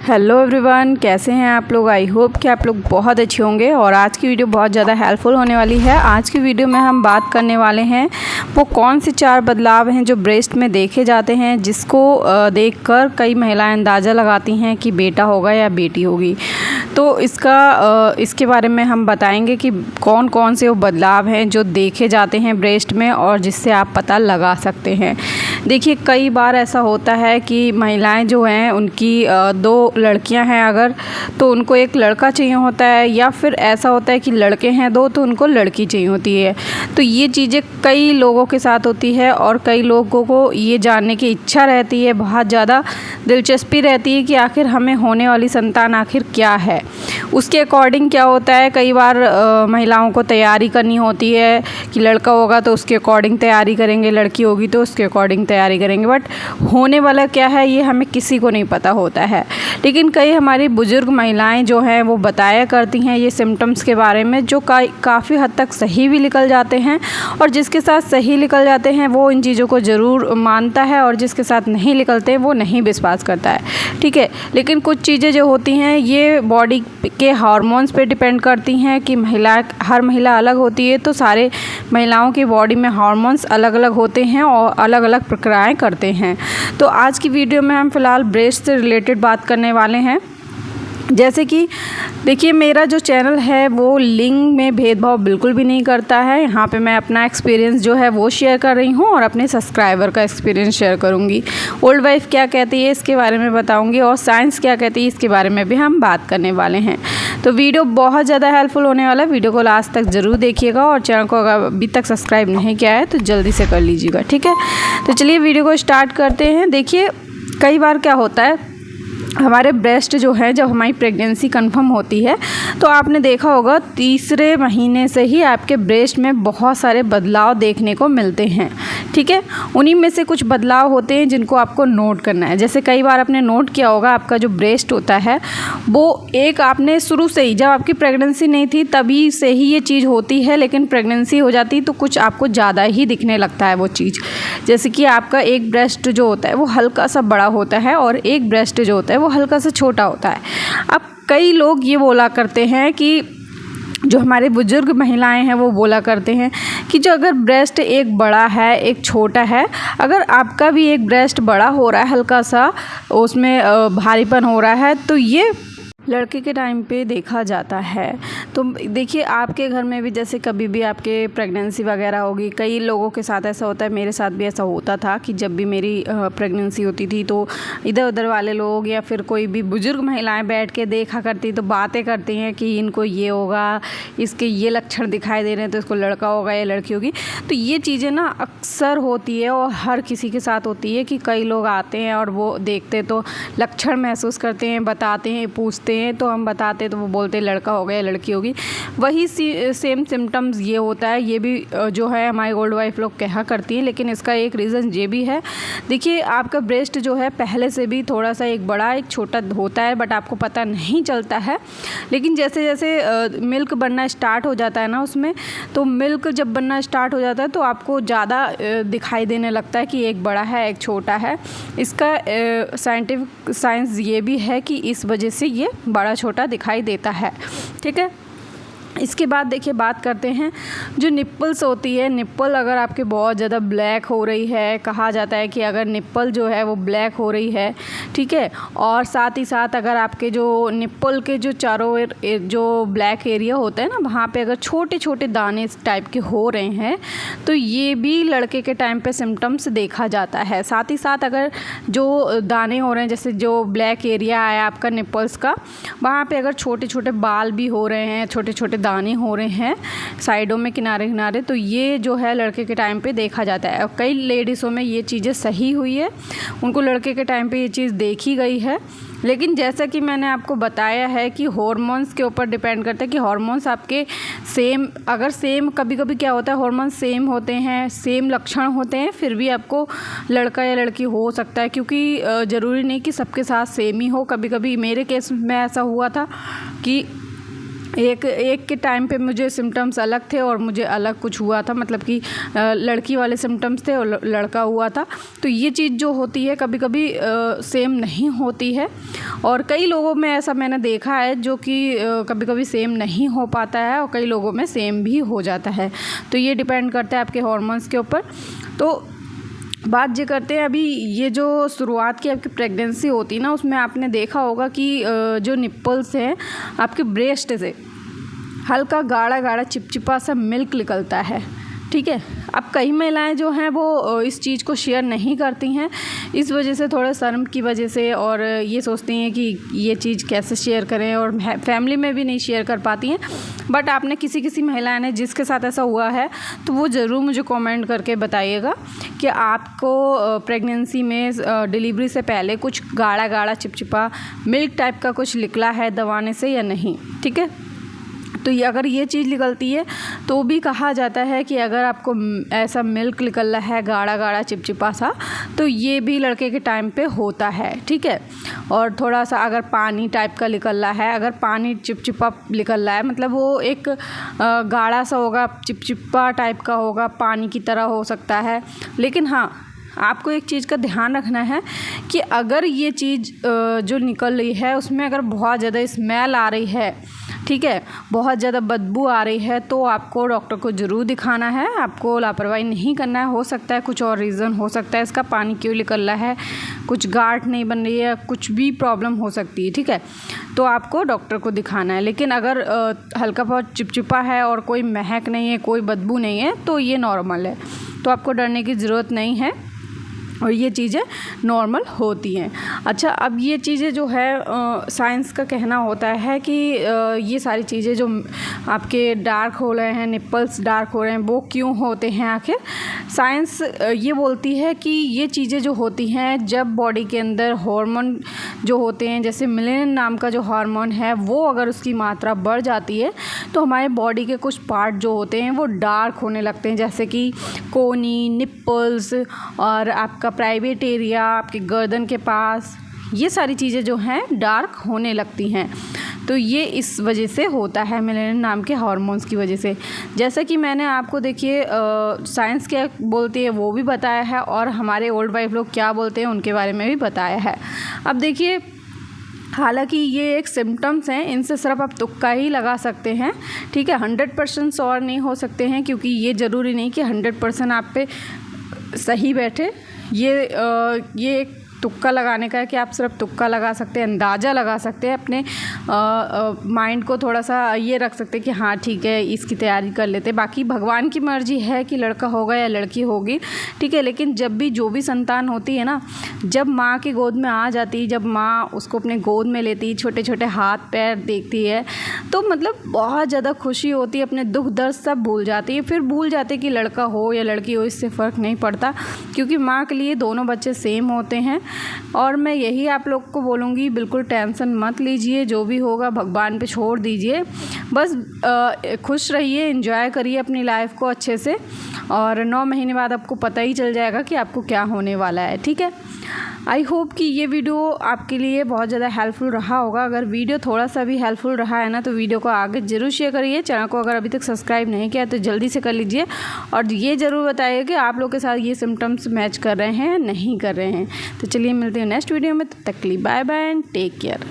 Hello everyone, कैसे हैं आप लोग। आई होप कि आप लोग बहुत अच्छे होंगे और आज की वीडियो बहुत ज़्यादा हेल्पफुल होने वाली है। आज की वीडियो में हम बात करने वाले हैं वो कौन से 4 बदलाव हैं जो ब्रेस्ट में देखे जाते हैं, जिसको देखकर कई महिलाएं अंदाज़ा लगाती हैं कि बेटा होगा या बेटी होगी। तो इसके बारे में हम बताएंगे कि कौन कौन से वो बदलाव हैं जो देखे जाते हैं ब्रेस्ट में और जिससे आप पता लगा सकते हैं। देखिए, कई बार ऐसा होता है कि महिलाएं जो हैं उनकी 2 लड़कियां हैं अगर, तो उनको एक लड़का चाहिए होता है, या फिर ऐसा होता है कि लड़के हैं 2 तो उनको लड़की चाहिए होती है। तो ये चीज़ें कई लोगों के साथ होती है और कई लोगों को ये जानने की इच्छा रहती है, बहुत ज़्यादा दिलचस्पी रहती है कि आखिर हमें होने वाली संतान आखिर क्या है। उसके अकॉर्डिंग क्या होता है, कई बार महिलाओं को तैयारी करनी होती है कि लड़का होगा तो उसके अकॉर्डिंग तैयारी करेंगे, लड़की होगी तो उसके अकॉर्डिंग तैयारी करेंगे, बट होने वाला क्या है ये हमें किसी को नहीं पता होता है। लेकिन कई हमारी बुज़ुर्ग महिलाएं जो हैं वो बताया करती हैं ये सिम्टम्स के बारे में, जो काफ़ी हद तक सही भी निकल जाते हैं, और जिसके साथ सही निकल जाते हैं वो इन चीज़ों को ज़रूर मानता है, और जिसके साथ नहीं निकलते वो नहीं विश्वास करता है। ठीक है, लेकिन कुछ चीज़ें जो होती हैं ये बॉडी के हार्मोन्स पे डिपेंड करती हैं कि हर महिला अलग होती है, तो सारे महिलाओं की बॉडी में हार्मोन्स अलग अलग होते हैं और अलग अलग प्रक्रियाएं करते हैं। तो आज की वीडियो में हम फ़िलहाल ब्रेस्ट से रिलेटेड बात करने वाले हैं। जैसे कि देखिए, मेरा जो चैनल है वो लिंग में भेदभाव बिल्कुल भी नहीं करता है। यहाँ पे मैं अपना एक्सपीरियंस जो है वो शेयर कर रही हूँ और अपने सब्सक्राइबर का एक्सपीरियंस शेयर करूँगी। ओल्ड वाइफ क्या कहती है इसके बारे में बताऊँगी, और साइंस क्या कहती है इसके बारे में भी हम बात करने वाले हैं। तो वीडियो बहुत ज़्यादा हेल्पफुल होने वाला है, वीडियो को लास्ट तक ज़रूर देखिएगा, और चैनल को अगर अभी तक सब्सक्राइब नहीं किया है तो जल्दी से कर लीजिएगा। ठीक है, तो चलिए वीडियो को स्टार्ट करते हैं। देखिए, कई बार क्या होता है, हमारे ब्रेस्ट जो है, जब हमारी प्रेगनेंसी कंफर्म होती है तो आपने देखा होगा तीसरे महीने से ही आपके ब्रेस्ट में बहुत सारे बदलाव देखने को मिलते हैं। ठीक है, उन्हीं में से कुछ बदलाव होते हैं जिनको आपको नोट करना है। जैसे कई बार आपने नोट किया होगा, आपका जो ब्रेस्ट होता है वो एक आपने शुरू से ही, जब आपकी प्रेगनेंसी नहीं थी तभी से ही ये चीज़ होती है, लेकिन प्रेगनेंसी हो जाती तो कुछ आपको ज़्यादा ही दिखने लगता है वो चीज़। जैसे कि आपका एक ब्रेस्ट जो होता है वो हल्का सा बड़ा होता है और एक ब्रेस्ट जो होता है वो हल्का सा छोटा होता है। अब कई लोग ये बोला करते हैं कि जो हमारे बुजुर्ग महिलाएं हैं वो बोला करते हैं कि जो अगर ब्रेस्ट एक बड़ा है एक छोटा है, अगर आपका भी एक ब्रेस्ट बड़ा हो रहा है, हल्का सा उसमें भारीपन हो रहा है, तो ये लड़के के टाइम पे देखा जाता है। तो देखिए, आपके घर में भी जैसे कभी भी आपके प्रेगनेंसी वगैरह होगी, कई लोगों के साथ ऐसा होता है, मेरे साथ भी ऐसा होता था कि जब भी मेरी प्रेगनेंसी होती थी तो इधर उधर वाले लोग या फिर कोई भी बुज़ुर्ग महिलाएं बैठ के देखा करती, तो बातें करती हैं कि इनको ये होगा, इसके ये लक्षण दिखाई दे रहे हैं, तो इसको लड़का होगा या लड़की होगी। तो ये चीज़ें ना अक्सर होती है और हर किसी के साथ होती है कि कई लोग आते हैं और वो देखते तो लक्षण महसूस करते हैं, बताते हैं, पूछते हैं, तो हम बताते तो वो बोलते हैं लड़का होगा या लड़की होगी। वही सेम सिम्टम्स ये होता है, ये भी जो है हमारी ओल्ड वाइफ लोग कहा करती हैं, लेकिन इसका एक रीज़न ये भी है। देखिए, आपका ब्रेस्ट जो है पहले से भी थोड़ा सा एक बड़ा एक छोटा होता है, बट आपको पता नहीं चलता है। लेकिन जैसे जैसे मिल्क बनना स्टार्ट हो जाता है ना उसमें, तो मिल्क जब बनना स्टार्ट हो जाता है तो आपको ज़्यादा दिखाई देने लगता है कि एक बड़ा है एक छोटा है। इसका साइंस ये भी है कि इस वजह से ये बड़ा छोटा दिखाई देता है। ठीक है, इसके बाद देखिए बात करते हैं जो निप्पल्स होती है। निप्पल अगर आपके बहुत ज़्यादा ब्लैक हो रही है, कहा जाता है कि अगर निप्पल जो है वो ब्लैक हो रही है, ठीक है, और साथ ही साथ अगर आपके जो निप्पल के जो चारों जो ब्लैक एरिया होता है ना, वहाँ पे अगर छोटे छोटे दाने इस टाइप के हो रहे हैं, तो ये भी लड़के के टाइम पे सिम्टम्स देखा जाता है। साथ ही साथ अगर जो दाने हो रहे हैं, जैसे जो ब्लैक एरिया है आपका निप्पल्स का, वहाँ पे अगर छोटे छोटे बाल भी हो रहे हैं, छोटे छोटे दाने हो रहे हैं साइडों में, किनारे किनारे, तो ये जो है लड़के के टाइम पे देखा जाता है। और कई लेडीज़ों में ये चीज़ें सही हुई है, उनको लड़के के टाइम पे ये चीज़ देखी गई है। लेकिन जैसा कि मैंने आपको बताया है कि हॉर्मोन्स के ऊपर डिपेंड करता है कि हॉर्मोन्स आपके सेम कभी कभी क्या होता है, हॉर्मोन्स सेम होते हैं, सेम लक्षण होते हैं, फिर भी आपको लड़का या लड़की हो सकता है, क्योंकि ज़रूरी नहीं कि सबके साथ सेम ही हो। कभी कभी मेरे केस में ऐसा हुआ था कि एक के टाइम पे मुझे सिम्टम्स अलग थे और मुझे अलग कुछ हुआ था, मतलब कि लड़की वाले सिम्टम्स थे और लड़का हुआ था। तो ये चीज़ जो होती है कभी कभी सेम नहीं होती है, और कई लोगों में ऐसा मैंने देखा है जो कि कभी कभी सेम नहीं हो पाता है और कई लोगों में सेम भी हो जाता है। तो ये डिपेंड करता है आपके हार्मोन्स के ऊपर। तो बात ये करते हैं, अभी ये जो शुरुआत की आपकी प्रेगनेंसी होती है ना, उसमें आपने देखा होगा कि जो निप्पल्स हैं आपके ब्रेस्ट से हल्का गाढ़ा गाढ़ा चिपचिपा सा मिल्क निकलता है, ठीक है। अब कई महिलाएं जो हैं वो इस चीज़ को शेयर नहीं करती हैं, इस वजह से थोड़ा शर्म की वजह से, और ये सोचती हैं कि ये चीज़ कैसे शेयर करें, और फैमिली में भी नहीं शेयर कर पाती हैं। बट आपने किसी महिलाएं ने जिसके साथ ऐसा हुआ है तो वो ज़रूर मुझे कमेंट करके बताइएगा कि आपको प्रेगनेंसी में डिलीवरी से पहले कुछ गाढ़ा गाढ़ा चिपचिपा मिल्क टाइप का कुछ निकला है दबाने से या नहीं, ठीक है। तो ये अगर ये चीज़ निकलती है तो भी कहा जाता है कि अगर आपको ऐसा मिल्क निकल रहा है गाढ़ा गाढ़ा चिपचिपा सा, तो ये भी लड़के के टाइम पे होता है, ठीक है। और थोड़ा सा अगर पानी टाइप का निकल रहा है, अगर पानी चिपचिपा निकल रहा है, मतलब वो एक गाढ़ा सा होगा, चिपचिपा टाइप का होगा, पानी की तरह हो सकता है। लेकिन हाँ, आपको एक चीज़ का ध्यान रखना है कि अगर ये चीज़ जो निकल रही है उसमें अगर बहुत ज़्यादा स्मेल आ रही है, ठीक है, बहुत ज़्यादा बदबू आ रही है, तो आपको डॉक्टर को ज़रूर दिखाना है। आपको लापरवाही नहीं करना है। हो सकता है कुछ और रीज़न हो सकता है इसका, पानी क्यों निकल रहा है, कुछ गांठ नहीं बन रही है, कुछ भी प्रॉब्लम हो सकती है, ठीक है। तो आपको डॉक्टर को दिखाना है। लेकिन अगर हल्का बहुत चिपचिपा है और कोई महक नहीं है, कोई बदबू नहीं है, तो ये नॉर्मल है, तो आपको डरने की ज़रूरत नहीं है और ये चीज़ें नॉर्मल होती हैं। अच्छा, अब ये चीज़ें जो है साइंस का कहना होता है कि ये सारी चीज़ें जो आपके डार्क हो रहे हैं, निप्पल्स डार्क हो रहे हैं, वो क्यों होते हैं आखिर। साइंस ये बोलती है कि ये चीज़ें जो होती हैं जब बॉडी के अंदर हार्मोन जो होते हैं, जैसे मेलेनिन नाम का जो हार्मोन है, वो अगर उसकी मात्रा बढ़ जाती है तो हमारे बॉडी के कुछ पार्ट जो होते हैं वो डार्क होने लगते हैं, जैसे कि कोनी, निप्पल्स और आपका प्राइवेट एरिया, आपके गर्दन के पास, ये सारी चीज़ें जो हैं डार्क होने लगती हैं। तो ये इस वजह से होता है, मेलेनिन नाम के हार्मोन्स की वजह से। जैसा कि मैंने आपको देखिए साइंस क्या बोलती है वो भी बताया है, और हमारे ओल्ड वाइफ लोग क्या बोलते हैं उनके बारे में भी बताया है। अब देखिए, हालांकि ये एक सिम्टम्स हैं, इनसे सिर्फ आप तुक्का ही लगा सकते हैं, ठीक है। 100% श्योर नहीं हो सकते हैं, क्योंकि ये ज़रूरी नहीं कि 100% आप पे सही बैठे। ये एक तुक्का लगाने का है कि आप सिर्फ तुक्का लगा सकते हैं, अंदाज़ा लगा सकते हैं, अपने माइंड को थोड़ा सा ये रख सकते हैं कि हाँ ठीक है, इसकी तैयारी कर लेते हैं। बाकी भगवान की मर्जी है कि लड़का होगा या लड़की होगी, ठीक है। लेकिन जब भी जो भी संतान होती है ना, जब माँ की गोद में आ जाती है, जब माँ उसको अपने गोद में लेती है, छोटे छोटे हाथ पैर देखती है, तो मतलब बहुत ज़्यादा खुशी होती है, अपने दुख दर्द सब भूल जाती है। फिर भूल जाते कि लड़का हो या लड़की हो, इससे फ़र्क नहीं पड़ता, क्योंकि माँ के लिए दोनों बच्चे सेम होते हैं। और मैं यही आप लोग को बोलूँगी, बिल्कुल टेंशन मत लीजिए, जो भी होगा भगवान पे छोड़ दीजिए, बस खुश रहिए, एंजॉय करिए अपनी लाइफ को अच्छे से, और 9 महीने बाद आपको पता ही चल जाएगा कि आपको क्या होने वाला है, ठीक है। आई होप कि ये वीडियो आपके लिए बहुत ज़्यादा हेल्पफुल रहा होगा। अगर वीडियो थोड़ा सा भी हेल्पफुल रहा है ना, तो वीडियो को आगे ज़रूर शेयर करिए। चैनल को अगर अभी तक सब्सक्राइब नहीं किया तो जल्दी से कर लीजिए, और ये ज़रूर बताइए कि आप लोग के साथ ये सिम्टम्स मैच कर रहे हैं नहीं कर रहे हैं। तो चलिए मिलते हैं नेक्स्ट वीडियो में, तब तक के लिए bye bye and take care.